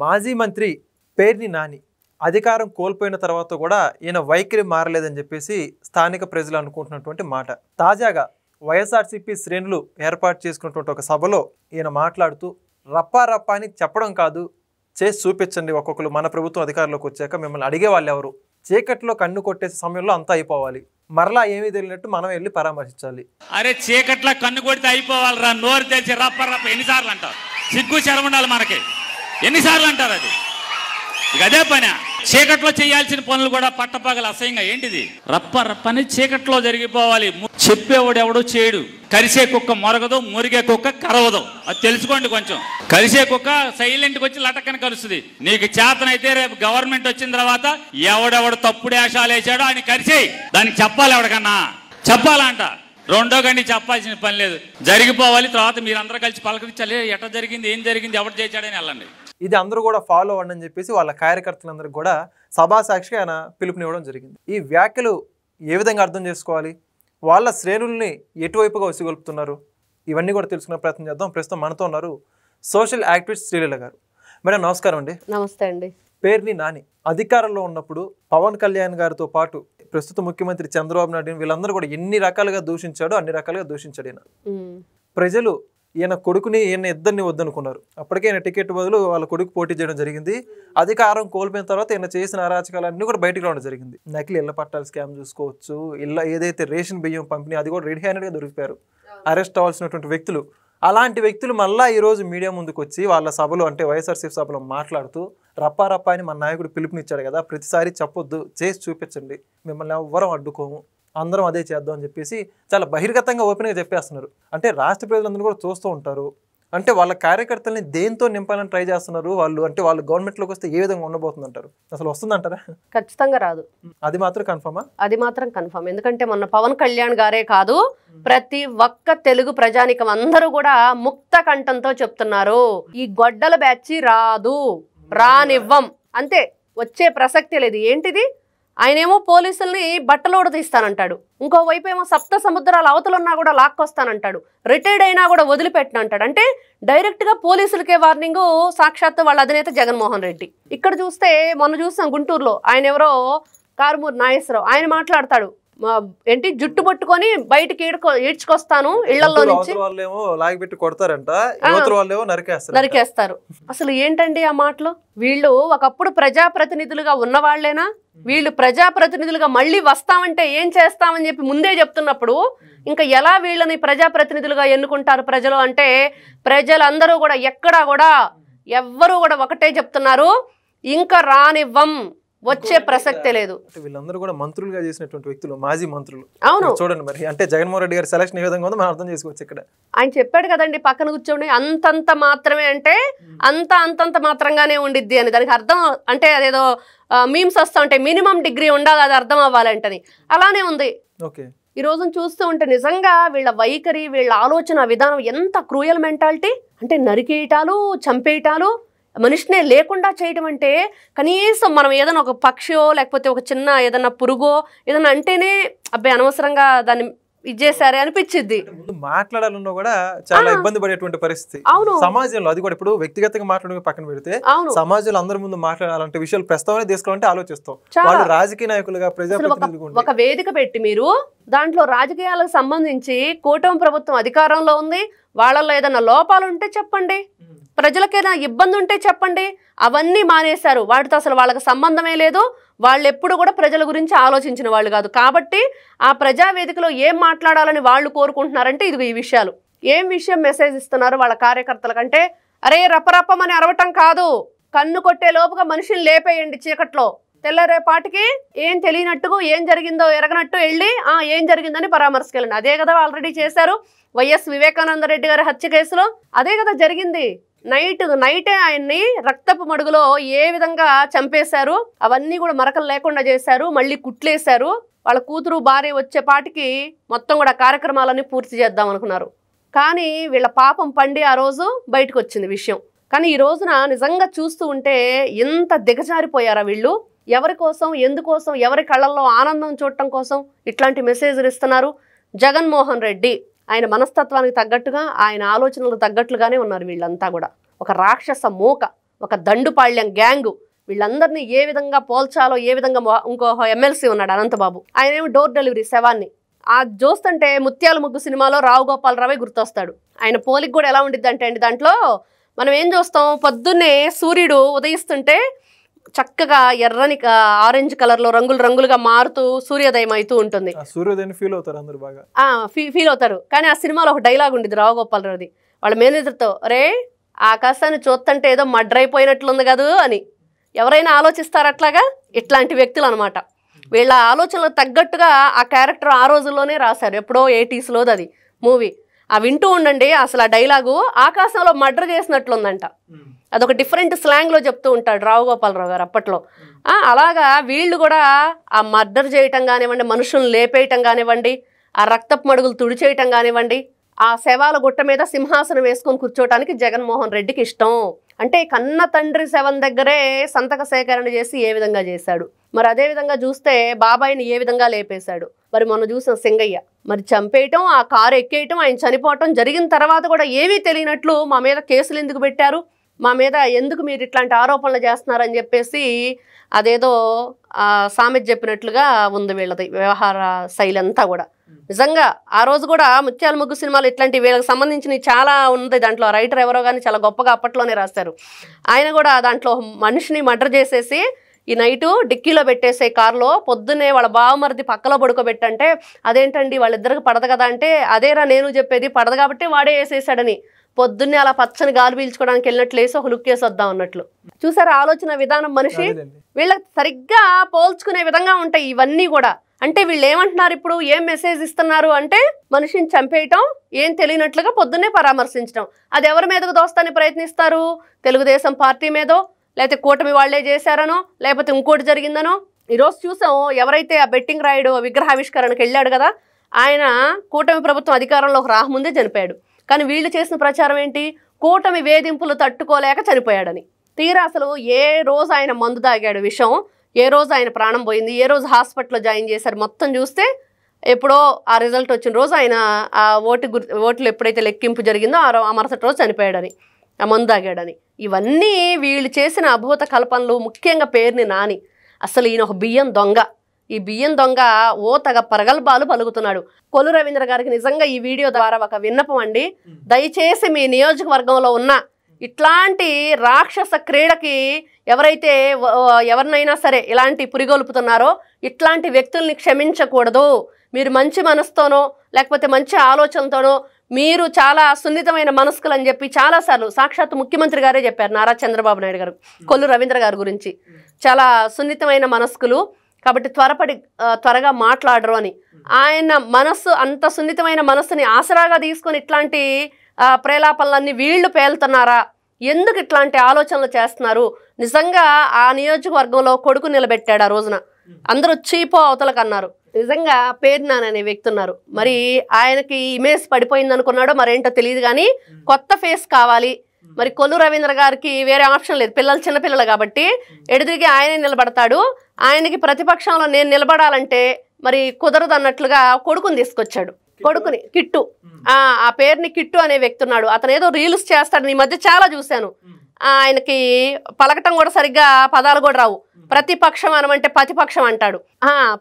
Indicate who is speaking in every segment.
Speaker 1: మాజీ మంత్రి పేర్ని నాని అధికారం కోల్పోయిన తర్వాత కూడా ఈయన వైఖరి మారలేదని చెప్పేసి స్థానిక ప్రజలు అనుకుంటున్నటువంటి మాట. తాజాగా వైఎస్ఆర్సీపీ శ్రేణులు ఏర్పాటు చేసుకున్నటువంటి ఒక సభలో ఈయన మాట్లాడుతూ రప్పా అని చెప్పడం కాదు, చేసి చూపించండి. ఒక్కొక్కరు మన ప్రభుత్వం అధికారంలోకి వచ్చాక మిమ్మల్ని అడిగే వాళ్ళు ఎవరు, చీకట్లో కన్ను కొట్టేసే సమయంలో అంతా అయిపోవాలి, మరలా ఏమీ తెలియనట్టు మనం వెళ్ళి పరామర్శించాలి.
Speaker 2: అరే చీకట్లో కన్ను కొడితే అయిపోవాలిరా, నోరు తెచ్చి రప్ప ఎన్నిసార్లు అంటారు? సిగ్గు చెరమండాలి మనకి, ఎన్నిసార్లు అంటారు? అది ఇక అదే పని. చీకట్లో చేయాల్సిన పనులు కూడా పట్టపగలు అసహ్యంగా ఏంటిది? రప్పని చీకట్లో జరిగిపోవాలి. చెప్పేవాడు ఎవడో చేయడు. కరిసే కుక్క మొరగదు, మురిగే కుక్క కరవదు. అది తెలుసుకోండి కొంచెం. కరిసే కుక్క సైలెంట్కి వచ్చి లటక్కని కలుస్తుంది. నీకు చేతనైతే రేపు గవర్నమెంట్ వచ్చిన తర్వాత ఎవడెవడు తప్పుడు వేషాలు వేసాడో ఆయన కరిసేయి. దానికి చెప్పాలి, ఎవడికన్నా చెప్పాలంట. రెండో గండి చెప్పాల్సిన పని లేదు, జరిగిపోవాలి. తర్వాత మీరందరూ కలిసి పలకరించాలి, ఎట్లా జరిగింది, ఏం జరిగింది, ఎవరు చేశాడని వెళ్ళండి.
Speaker 1: ఇది అందరూ కూడా ఫాలో అవ్వండి అని చెప్పేసి వాళ్ళ కార్యకర్తలందరికీ కూడా సభాసాక్షిగా ఆయన పిలుపునివ్వడం జరిగింది. ఈ వ్యాఖ్యలు ఏ విధంగా అర్థం చేసుకోవాలి, వాళ్ళ శ్రేణుల్ని ఎటువైపుగా ఉసిగొల్పుతున్నారు, ఇవన్నీ కూడా తెలుసుకునే ప్రయత్నం చేద్దాం. ప్రస్తుతం మనతో ఉన్నారు సోషల్ యాక్టివిస్ట్ శ్రీలీల గారు. మేడం నమస్కారం అండి.
Speaker 3: నమస్తే అండి.
Speaker 1: పేర్ని నాని అధికారంలో ఉన్నప్పుడు పవన్ కళ్యాణ్ గారితో పాటు ప్రస్తుత ముఖ్యమంత్రి చంద్రబాబు నాయుడు వీళ్ళందరూ కూడా ఎన్ని రకాలుగా దూషించాడో అన్ని రకాలుగా దూషించాడు ఈయన. ప్రజలు ఈయన కొడుకుని ఈయన ఇద్దరిని వద్దనుకున్నారు. అప్పటికే ఈయన టికెట్ బదులు వాళ్ళ కొడుకు పోటీ చేయడం జరిగింది. అధికారం కోల్పోయిన తర్వాత ఈయన చేసిన అరాచకాలన్నీ కూడా బయటకు రావడం జరిగింది. నకిలీ ఇళ్ల పట్టాల స్కామ్ చూసుకోవచ్చు, ఇళ్ళ ఏదైతే రేషన్ బియ్యం పంపిణీ అది కూడా రెడీ హ్యాండెడ్గా దొరికిపోయారు అరెస్ట్ అవ్వాల్సినటువంటి వ్యక్తులు. అలాంటి వ్యక్తులు మళ్ళీ ఈరోజు మీడియా ముందుకు వచ్చి వాళ్ళ సభలో అంటే వైఎస్ఆర్సీపీ సభలో మాట్లాడుతూ రప్పా అని మన నాయకుడు పిలుపునిచ్చాడు కదా, ప్రతిసారి చెప్పొద్దు, చేసి చూపించండి, మిమ్మల్ని ఎవ్వరం అడ్డుకోము, అందరం అదే చేద్దాం అని చెప్పేసి చాలా బహిర్గతంగా ఓపెన్గా చెప్పేస్తున్నారు. అంటే రాష్ట్ర ప్రజలందరూ కూడా చూస్తూ ఉంటారు. అంటే వాళ్ళ కార్యకర్తల్ని దేంతో నింపాలని ట్రై చేస్తున్నారు వాళ్ళు. అంటే వాళ్ళు గవర్నమెంట్లోకి వస్తే ఏ విధంగా ఉండబోతుంది అంటారు? అసలు వస్తుందంటారా?
Speaker 3: ఖచ్చితంగా రాదు.
Speaker 1: అది మాత్రం కన్ఫర్మా?
Speaker 3: అది మాత్రం కన్ఫర్మ్. ఎందుకంటే మొన్న పవన్ కళ్యాణ్ గారే కాదు, ప్రతి ఒక్క తెలుగు ప్రజానికం అందరూ కూడా ముక్త కంఠంతో చెప్తున్నారు, ఈ గొడ్డల బ్యాచ్ రాదు, రానివ్వం, అంతే, వచ్చే ప్రసక్తి లేదు. ఏంటిది? ఆయనేమో పోలీసుల్ని బట్టలోడు తీస్తానంటాడు, ఇంకోవైపు ఏమో సప్త సముద్రాల అవతలున్నా కూడా లాక్కొస్తానంటాడు, రిటైర్డ్ అయినా కూడా వదిలిపెట్టినంటాడు. అంటే డైరెక్ట్గా పోలీసులకే వార్నింగు, సాక్షాత్తు వాళ్ళ అధినేత జగన్మోహన్ రెడ్డి. ఇక్కడ చూస్తే మొన్న చూసాం గుంటూరులో ఆయన ఎవరో కారుమూరి నాగేశ్వరరావు, ఆయన మాట్లాడతాడు, ఏంటి జుట్టు పట్టుకొని బయటికి ఈడ్చుకొస్తాను ఇళ్లలో నుంచి, నరికేస్తారు. అసలు ఏంటండి ఆ మాటలు? వీళ్ళు ఒకప్పుడు ప్రజాప్రతినిధులుగా ఉన్నవాళ్లేనా? వీళ్ళు ప్రజాప్రతినిధులుగా మళ్ళీ వస్తామంటే ఏం చేస్తామని చెప్పి ముందే చెప్తున్నప్పుడు ఇంకా ఎలా వీళ్ళని ప్రజాప్రతినిధులుగా ఎన్నుకుంటారు ప్రజలు? అంటే ప్రజలందరూ కూడా ఎక్కడా కూడా ఎవ్వరూ కూడా ఒకటే చెప్తున్నారు, ఇంకా రానివ్వం, వచ్చే ప్రసక్తే లేదు.
Speaker 1: వీళ్ళందరూ కూడా మంత్రులుగా చేసినటువంటి వ్యక్తులు, మాజీ మంత్రులు.
Speaker 3: అవును,
Speaker 1: చూడండి మరి. అంటే జగన్మోహన్ రెడ్డి గారి సెలక్షన్ ఏ విధంగా ఉందో మనం అర్థం చేసుకోవచ్చు. ఇక్కడ
Speaker 3: ఆయన చెప్పాడు కదండి, పక్కన కూర్చోండి, అంతంత మాత్రమే అంటే అంతంత మాత్రంగానే ఉండిద్ది అని. దానికి అర్థం అంటే అదేదో మీమ్స్ వస్తూ ఉంటాయి, మినిమం డిగ్రీ ఉండాలి అది అర్థం అవ్వాలంటని. అలానే ఉంది.
Speaker 1: ఓకే,
Speaker 3: ఈ రోజున చూస్తూ ఉంటే నిజంగా వీళ్ళ వైఖరి, వీళ్ళ ఆలోచన విధానం ఎంత క్రూయల్ మెంటాలిటీ. అంటే నరికేయటాలు, చంపేయటాలు, మనిషినే లేకుండా చేయడం. అంటే కనీసం మనం ఏదైనా ఒక పక్షియో లేకపోతే ఒక చిన్న ఏదన్నా పురుగో ఏదన్నా అంటేనే అబ్బాయి అనవసరంగా దాన్ని ఇచ్చేసారే అనిపించింది.
Speaker 1: మాట్లాడాలన్నా కూడా చాలా ఇబ్బంది పడేటువంటి పరిస్థితి.
Speaker 3: అవును,
Speaker 1: సమాజంలో అది కూడా ఇప్పుడు వ్యక్తిగతంగా మాట్లాడే పక్కన పెడితే సమాజంలో అందరి ముందు మాట్లాడాలంటే విషయాలు ప్రస్తావన తీసుకోవాలంటే ఆలోచిస్తాం. వాళ్ళు రాజకీయ నాయకులుగా ప్రజాప్రతినిధులుగా
Speaker 3: ఒక వేదిక పెట్టి మీరు దాంట్లో రాజకీయాలకు సంబంధించి కూటమి ప్రభుత్వం అధికారంలో ఉంది, వాళ్ళల్లో ఏదైనా లోపాలు ఉంటే చెప్పండి, ప్రజలకైనా ఇబ్బంది ఉంటే చెప్పండి. అవన్నీ మానేశారు. వాటితో అసలు వాళ్ళకి సంబంధమే లేదు. వాళ్ళు ఎప్పుడు కూడా ప్రజల గురించి ఆలోచించిన వాళ్ళు కాదు. కాబట్టి ఆ ప్రజావేదికలో ఏం మాట్లాడాలని వాళ్ళు కోరుకుంటున్నారంటే ఇది ఈ విషయాలు. ఏం విషయం మెసేజ్ ఇస్తున్నారు వాళ్ళ కార్యకర్తలకంటే, అరే రప్పమని అరవటం కాదు, కన్ను కొట్టే లోపుగా మనిషిని లేపేయండి చీకట్లో, తెల్లరేపాటికి ఏం తెలియనట్టుగా ఏం జరిగిందో ఎరగనట్టు వెళ్ళి ఏం జరిగిందని పరామర్శకెళ్ళండి. అదే కదా ఆల్రెడీ చేశారు వైఎస్ వివేకానంద రెడ్డి గారి హత్య కేసులో. అదే కదా జరిగింది. నైటే ఆయన్ని రక్తపు మడుగులో ఏ విధంగా చంపేశారు, అవన్నీ కూడా మరకలు లేకుండా చేశారు, మళ్ళీ కుట్లేశారు. వాళ్ళ కూతురు భార్య వచ్చేపాటికి మొత్తం కూడా కార్యక్రమాలన్నీ పూర్తి చేద్దాం అనుకున్నారు. కానీ వీళ్ళ పాపం పండి ఆ రోజు బయటకు వచ్చింది విషయం. కానీ ఈ రోజున నిజంగా చూస్తూ ఉంటే ఎంత దిగజారిపోయారా వీళ్ళు? ఎవరి కోసం, ఎందుకోసం, ఎవరి కళ్ళల్లో ఆనందం చూడటం కోసం ఇట్లాంటి మెసేజ్లు ఇస్తున్నారు? జగన్మోహన్ రెడ్డి ఆయన మనస్తత్వానికి తగ్గట్టుగా, ఆయన ఆలోచనలకు తగ్గట్లుగానే ఉన్నారు వీళ్ళంతా కూడా. ఒక రాక్షస మూక, ఒక దండుపాళ్యం గ్యాంగు, వీళ్ళందరినీ ఏ విధంగా పోల్చాలో, ఏ విధంగా ఇంకో ఎమ్మెల్సీ ఉన్నాడు అనంతబాబు, ఆయనేమో డోర్ డెలివరీ శవాన్ని. చూస్తుంటే ముత్యాల ముగ్గు సినిమాలో రావు గోపాలరావే గుర్తొస్తాడు. ఆయన పోలిక కూడా ఎలా ఉండిద్ది అంటే అండి, దాంట్లో మనం ఏం చూస్తాం, పొద్దున్నే సూర్యుడు ఉదయిస్తుంటే చక్కగా ఎర్రని ఆరెంజ్ కలర్లో రంగులు రంగులుగా మారుతూ సూర్యోదయం అవుతూ ఉంటుంది.
Speaker 1: సూర్యోదయం ఫీల్ అవుతారు అందరు బాగా,
Speaker 3: ఫీల్ అవుతారు. కానీ ఆ సినిమాలో ఒక డైలాగ్ ఉండిద్ది రావు గోపాలరావుది, వాళ్ళ మేనేజర్తో, రే ఆకాశాన్ని చూస్తుంటే ఏదో మర్డర్ అయిపోయినట్లుంది కదా అని. ఎవరైనా ఆలోచిస్తారు అట్లాగా? ఇట్లాంటి వ్యక్తులు అనమాట. వీళ్ళ ఆలోచనలకు తగ్గట్టుగా ఆ క్యారెక్టర్ ఆ రోజుల్లోనే రాశారు, ఎప్పుడో 80s అది మూవీ. వింటూ ఉండండి, అసలు ఆ డైలాగు ఆకాశంలో మర్డర్ చేసినట్లుందంట. అదొక డిఫరెంట్ స్లాంగ్లో చెప్తూ ఉంటాడు రావు గోపాలరావు గారు అప్పట్లో. అలాగా వీళ్ళు కూడా ఆ మర్డర్ చేయటం కానివ్వండి, మనుషులను లేపేయటం కానివ్వండి, ఆ రక్తపు మడుగులు తుడిచేయటం కానివ్వండి, ఆ శవాల గుట్ట మీద సింహాసనం వేసుకొని కూర్చోవటానికి జగన్మోహన్ రెడ్డికి ఇష్టం. అంటే కన్న తండ్రి శవం దగ్గరే సంతక సేకరణ చేసి ఏ విధంగా చేశాడు, మరి అదే విధంగా చూస్తే బాబాయిని ఏ విధంగా లేపేశాడు. మరి మొన్న చూసిన సింగయ్య మరి చంపేయటం, ఆ కారు ఎక్కేయటం, ఆయన చనిపోవటం జరిగిన తర్వాత కూడా ఏమీ తెలియనట్లు మా మీద కేసులు ఎందుకు పెట్టారు, మా మీద ఎందుకు మీరు ఇట్లాంటి ఆరోపణలు చేస్తున్నారని చెప్పేసి అదేదో సామెత చెప్పినట్లుగా ఉంది వీళ్ళది వ్యవహార శైలి అంతా కూడా. నిజంగా ఆ రోజు కూడా ముత్యాల ముగ్గు సినిమాలు ఇట్లాంటి వీళ్ళకి సంబంధించినవి చాలా ఉంది. దాంట్లో రైటర్ ఎవరో కానీ చాలా గొప్పగా అప్పట్లోనే రాశారు. ఆయన కూడా దాంట్లో మనిషిని మర్డర్ చేసేసి ఈ నైటు డిక్కీలో పెట్టేసే కారులో పొద్దున్నే వాళ్ళ బావమరిది పక్కలో పడుకోబెట్టంటే, అదేంటండి వాళ్ళిద్దరికి పడదు కదా అంటే, అదేరా నేను చెప్పేది, పడదు కాబట్టి వాడే వేసేసాడని. పొద్దున్నే అలా పచ్చని గాలి పీల్చుకోవడానికి వెళ్ళినట్లు వేసి ఒక లుక్ వేసి వద్దాం అన్నట్లు. చూసారా ఆలోచన విధానం మనిషి? వీళ్ళకి సరిగ్గా పోల్చుకునే విధంగా ఉంటాయి ఇవన్నీ కూడా. అంటే వీళ్ళు ఏమంటున్నారు ఇప్పుడు, ఏం మెసేజ్ ఇస్తున్నారు అంటే, మనిషిని చంపేయటం, ఏం తెలియనట్లుగా పొద్దున్నే పరామర్శించడం. అది ఎవరి మీదకు దోస్తానికి ప్రయత్నిస్తారు? తెలుగుదేశం పార్టీ మీదో, లేకపోతే కూటమి వాళ్లే చేశారనో, లేకపోతే ఇంకోటి జరిగిందనో. ఈరోజు చూసాం, ఎవరైతే ఆ బెట్టింగ్ రాయుడు విగ్రహావిష్కరణకు వెళ్ళాడు కదా, ఆయన కూటమి ప్రభుత్వం అధికారంలోకి రాకముందే చనిపోయాడు. కానీ వీళ్ళు చేసిన ప్రచారం ఏంటి, కూటమి వేధింపులు తట్టుకోలేక చనిపోయాడని. తీరా అసలు ఏ రోజు ఆయన మందు తాగాడు విషం, ఏ రోజు ఆయన ప్రాణం పోయింది, ఏ రోజు హాస్పిటల్లో జాయిన్ చేశారు, మొత్తం చూస్తే ఎప్పుడో ఆ రిజల్ట్ వచ్చిన రోజు ఆయన ఆ ఓట్లు ఎప్పుడైతే లెక్కింపు జరిగిందో ఆ మరుసటి రోజు చనిపోయాడని, ఆ మందు తాగాడని. ఇవన్నీ వీళ్ళు చేసిన అభూత కల్పనలు. ముఖ్యంగా పేరుని నాని, అసలు ఈయన ఒక బియ్యం దొంగ. ఈ బియ్యం దొంగ తగ పరగల్బాలు పలుకుతున్నాడు. కొల్లు రవీంద్ర గారికి నిజంగా ఈ వీడియో ద్వారా ఒక విన్నపం అండి, దయచేసి మీ నియోజకవర్గంలో ఉన్న ఇట్లాంటి రాక్షస క్రీడకి ఎవరినైనా సరే ఇలాంటి పురిగొల్పుతున్నారో ఇట్లాంటి వ్యక్తుల్ని క్షమించకూడదు. మీరు మంచి మనసుతోనో లేకపోతే మంచి ఆలోచనతోనో, మీరు చాలా సున్నితమైన మనస్కులు అని చెప్పి చాలాసార్లు సాక్షాత్ ముఖ్యమంత్రి గారే చెప్పారు, నారా చంద్రబాబు నాయుడు గారు కొల్లు రవీంద్ర గారి గురించి. చాలా సున్నితమైన మనస్కులు కాబట్టి త్వరగా మాట్లాడరు అని. ఆయన మనస్సు అంత సున్నితమైన మనస్సుని ఆసరాగా తీసుకొని ఇట్లాంటి ప్రేలాపనలన్నీ వీళ్ళు పేలుతున్నారా? ఎందుకు ఇట్లాంటి ఆలోచనలు చేస్తున్నారు? నిజంగా ఆ నియోజకవర్గంలో కొడుకు నిలబెట్టాడు ఆ రోజున, అందరూ చీపో అవతలకు అన్నారు. నిజంగా పేర్నాన్ అనే వ్యక్తి ఉన్నారు, మరి ఆయనకి ఇమేజ్ పడిపోయింది అనుకున్నాడో మరేంటో తెలియదు, కానీ కొత్త ఫేస్ కావాలి. మరి కొల్లు రవీంద్ర గారికి వేరే ఆప్షన్ లేదు, చిన్నపిల్లలు కాబట్టి ఎడుదిరిగి ఆయనే నిలబడతాడు. ఆయనకి ప్రతిపక్షంలో నేను నిలబడాలంటే మరి కుదరదు అన్నట్లుగా కొడుకుని తీసుకొచ్చాడు. కొడుకుని కిట్టు, ఆ పేరుని కిట్టు అనే వ్యక్తి ఉన్నాడు. అతను ఏదో రీల్స్ చేస్తాడు, ఈ మధ్య చాలా చూశాను. ఆయనకి పలకటం కూడా సరిగ్గా పదాలు కూడా రావు. ప్రతిపక్షం అనమంటే ప్రతిపక్షం అంటాడు,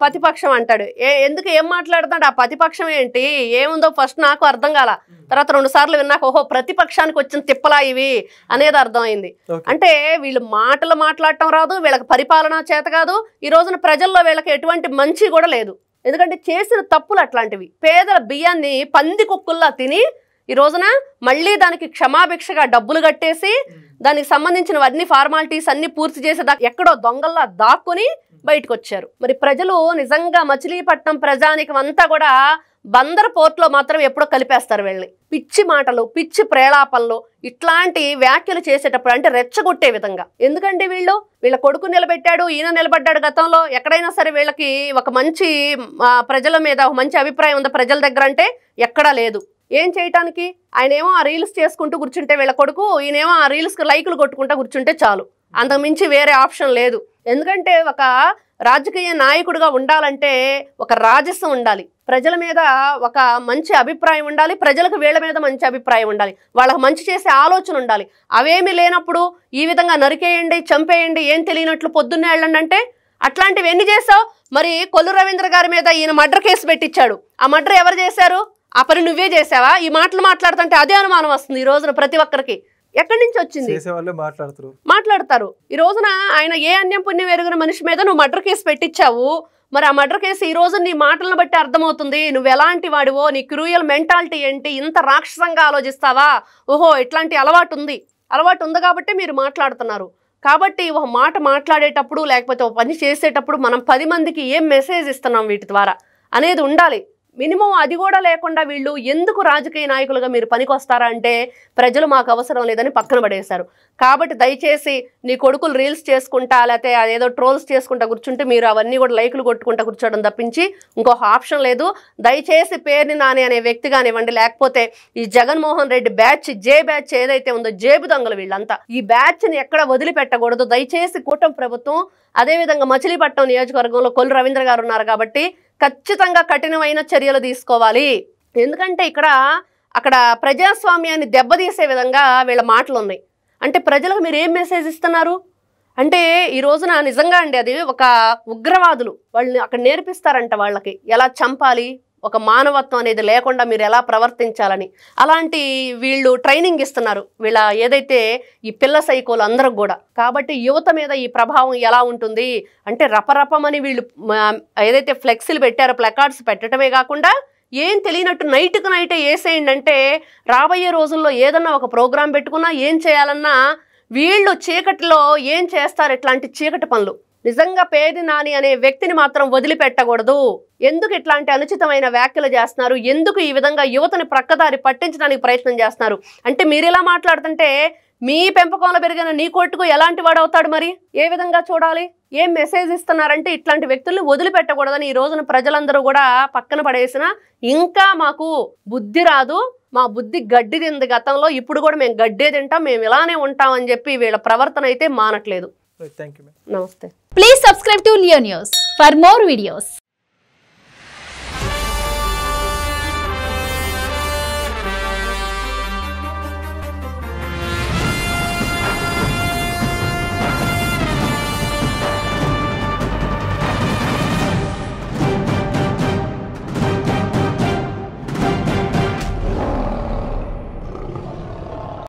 Speaker 3: ప్రతిపక్షం అంటాడు. ఎందుకు ఏం మాట్లాడుతాడు? ఆ ప్రతిపక్షం ఏంటి, ఏముందో ఫస్ట్ నాకు అర్థం కాల. తర్వాత 2 సార్లు విన్నాక ఓహో ప్రతిపక్షానికి వచ్చిన తిప్పలా ఇవి అనేది అర్థమైంది. అంటే వీళ్ళు మాటలు మాట్లాడటం రాదు, వీళ్ళకి పరిపాలన చేత కాదు. ఈ రోజున ప్రజల్లో వీళ్ళకి ఎటువంటి మంచి కూడా లేదు, ఎందుకంటే చేసిన తప్పులు అట్లాంటివి. పేదల బియ్యాన్ని పంది కుక్కుల్లా తిని ఈ రోజున మళ్ళీ దానికి క్షమాభిక్షగా డబ్బులు కట్టేసి దానికి సంబంధించినవన్నీ ఫార్మాలిటీస్ అన్ని పూర్తి చేసేదాకా ఎక్కడో దొంగల్లా దాక్కుని బయటకు వచ్చారు. మరి ప్రజలు నిజంగా మచిలీపట్నం ప్రజానికం అంతా కూడా బందర్ పోర్ట్లో మాత్రం ఎప్పుడో కలిపేస్తారు వీళ్ళని. పిచ్చి మాటలు, పిచ్చి ప్రేలాపనలు, ఇట్లాంటి వ్యాఖ్యలు చేసేటప్పుడు అంటే రెచ్చగొట్టే విధంగా. ఎందుకంటే వీళ్ళ కొడుకు నిలబెట్టాడు, ఈయన నిలబడ్డాడు. గతంలో ఎక్కడైనా సరే వీళ్ళకి ఒక మంచి ప్రజల మీద ఒక మంచి అభిప్రాయం ఉందా ప్రజల దగ్గర అంటే ఎక్కడా లేదు. ఏం చేయటానికి? ఆయనేమో ఆ రీల్స్ చేసుకుంటూ కూర్చుంటే వీళ్ళ కొడుకు, ఈయనేమో ఆ రీల్స్కి లైకులు కొట్టుకుంటూ కూర్చుంటే చాలు. అంతకు మించి వేరే ఆప్షన్ లేదు. ఎందుకంటే ఒక రాజకీయ నాయకుడిగా ఉండాలంటే ఒక రాజస్వం ఉండాలి, ప్రజల మీద ఒక మంచి అభిప్రాయం ఉండాలి, ప్రజలకు వీళ్ళ మీద మంచి అభిప్రాయం ఉండాలి, వాళ్ళకి మంచి చేసే ఆలోచన ఉండాలి. అవేమీ లేనప్పుడు ఈ విధంగా నరికేయండి, చంపేయండి, ఏం తెలియనట్లు పొద్దున్నే వెళ్ళండి అంటే అట్లాంటివి ఎన్ని చేసావు? మరి కొల్లు రవీంద్ర గారి మీద ఈయన మర్డర్ కేసు పెట్టించాడు. ఆ మర్డర్ ఎవరు చేశారు? ఆ పని నువ్వే చేసావా? ఈ మాటలు మాట్లాడుతుంటే అదే అనుమానం వస్తుంది ఈ రోజున ప్రతి ఒక్కరికి. ఎక్కడి నుంచి వచ్చింది? మాట్లాడతారు. ఈ రోజున ఆయన ఏ అన్యం పుణ్యం ఎరుగున మనిషి మీద నువ్వు మర్డర్ కేసు పెట్టించావు. మరి ఆ మర్డర్ కేసు ఈ రోజు నీ మాటలను బట్టి అర్థమవుతుంది నువ్వు ఎలాంటి వాడివో, నీ క్రూయల్ మెంటాలిటీ ఏంటి, ఇంత రాక్షసంగా ఆలోచిస్తావా? ఓహో ఇట్లాంటి అలవాటు ఉంది కాబట్టి మీరు మాట్లాడుతున్నారు. కాబట్టి ఒక మాట మాట్లాడేటప్పుడు లేకపోతే ఒక పని చేసేటప్పుడు మనం 10 మందికి ఏం మెసేజ్ ఇస్తున్నాం వీటి ద్వారా అనేది ఉండాలి. మినిమం అది కూడా లేకుండా వీళ్ళు ఎందుకు రాజకీయ నాయకులుగా మీరు పనికొస్తారా అంటే ప్రజలు మాకు అవసరం లేదని పక్కన పడేశారు. కాబట్టి దయచేసి నీ కొడుకులు రీల్స్ చేసుకుంటా లేకపోతే అదేదో ట్రోల్స్ చేసుకుంటా కూర్చుంటే మీరు అవన్నీ కూడా లైకులు కొట్టుకుంటా కూర్చోవడం తప్పించి ఇంకొక ఆప్షన్ లేదు. దయచేసి పేర్ని నాని అనే వ్యక్తి కానివ్వండి, లేకపోతే ఈ జగన్మోహన్ రెడ్డి బ్యాచ్ జే బ్యాచ్ ఏదైతే ఉందో జేబు దొంగలు వీళ్ళంతా, ఈ బ్యాచ్ని ఎక్కడ వదిలిపెట్టకూడదు. దయచేసి కూటమి ప్రభుత్వం, అదేవిధంగా మచిలీపట్నం నియోజకవర్గంలో కొల్లు రవీంద్ర గారు ఉన్నారు కాబట్టి ఖచ్చితంగా కఠినమైన చర్యలు తీసుకోవాలి. ఎందుకంటే అక్కడ ప్రజాస్వామ్యాన్ని దెబ్బతీసే విధంగా వీళ్ళ మాటలు ఉన్నాయి. అంటే ప్రజలకు మీరు ఏం మెసేజ్ ఇస్తున్నారు అంటే ఈ రోజున నిజంగా అండి అది ఒక ఉగ్రవాదులు వాళ్ళని అక్కడ నేర్పిస్తారంట వాళ్ళకి ఎలా చంపాలి, ఒక మానవత్వం అనేది లేకుండా మీరు ఎలా ప్రవర్తించాలని. అలాంటి వీళ్ళు ట్రైనింగ్ ఇస్తున్నారు వీళ్ళ ఏదైతే ఈ పిల్ల సైకోలు అందరూ కూడా. కాబట్టి యువత మీద ఈ ప్రభావం ఎలా ఉంటుంది అంటే రపరపమని వీళ్ళు ఏదైతే ఫ్లెక్సీలు పెట్టారో ప్లకార్డ్స్ పెట్టడమే కాకుండా ఏం తెలియనట్టు నైట్కి నైటే వేసేయండి అంటే రాబోయే రోజుల్లో ఏదన్నా ఒక ప్రోగ్రాం పెట్టుకున్నా ఏం చేయాలన్నా వీళ్ళు చీకటిలో ఏం చేస్తారు ఇట్లాంటి చీకటి పనులు. నిజంగా పేర్ని నాని అనే వ్యక్తిని మాత్రం వదిలిపెట్టకూడదు. ఎందుకు ఇట్లాంటి అనుచితమైన వ్యాఖ్యలు చేస్తున్నారు, ఎందుకు ఈ విధంగా యువతని ప్రక్కదారి పట్టించడానికి ప్రయత్నం చేస్తున్నారు అంటే మీరు ఇలా మాట్లాడుతుంటే మీ పెంపకంలో పెరిగిన నీ కొట్టుకు ఎలాంటి వాడవుతాడు? మరి ఏ విధంగా చూడాలి? ఏం మెసేజ్ ఇస్తున్నారంటే ఇట్లాంటి వ్యక్తుల్ని వదిలిపెట్టకూడదని ఈ రోజున ప్రజలందరూ కూడా పక్కన పడేసిన ఇంకా మాకు బుద్ధి రాదు, మా బుద్ధి గడ్డి తింది గతంలో, ఇప్పుడు కూడా మేము గడ్డే తింటాం, మేము ఇలానే ఉంటామని చెప్పి వీళ్ళ ప్రవర్తన అయితే మానట్లేదు.
Speaker 1: Thank you, ma'am.
Speaker 3: నమస్తే.
Speaker 4: Please subscribe to Leo News for more videos.